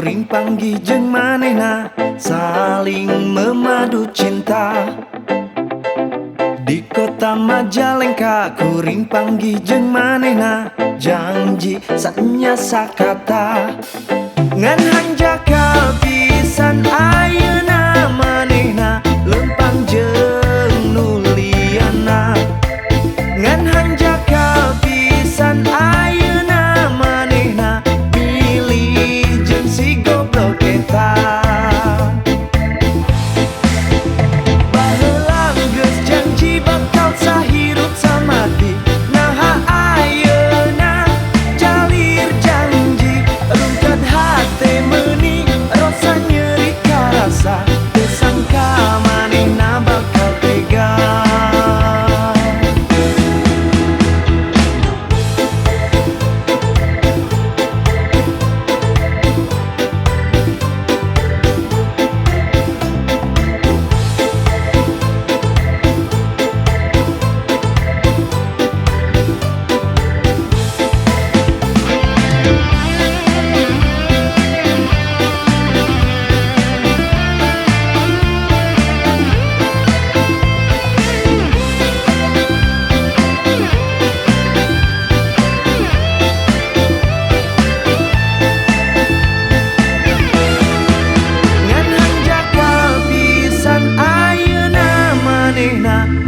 kuring panggih jeung manehna saling memadu cinta. Di kota Majalengka kuring panggih jeung manehna janji sanya sakata. Ngan hanjakal pisan ayeuna manehna lempang jeung nuliana. Ngan hanjakal pisan ayeuna manehna milih jeung si goblok eta. Baheula geus janji bakal sahirup samati, naha ayeuna jalir janji rungkat hate meuni rasa nyeri karasa. Teu sangka manehna bakal tega.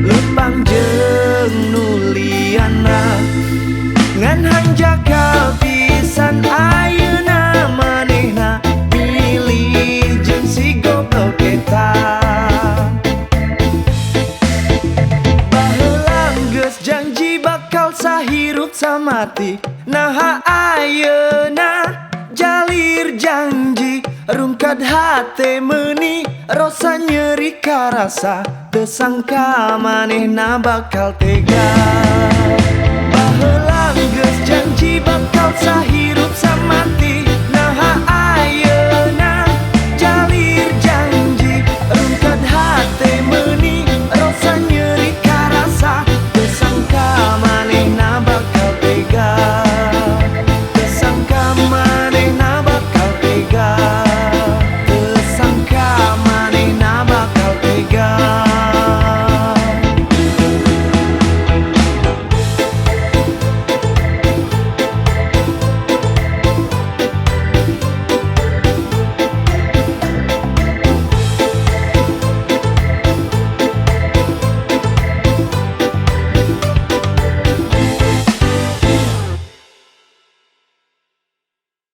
Lempang jeung nuliana. Ngan hanjakal pisan ayeuna manehna pilih jeung si goblok eta. Baheula geus janji bakal sahirup samati, naha ayeuna jalir janji rungkat hate meuni rasa nyeri karasa. Teu sangka manehna bakal tega. Baheula geus janji bakal sahirup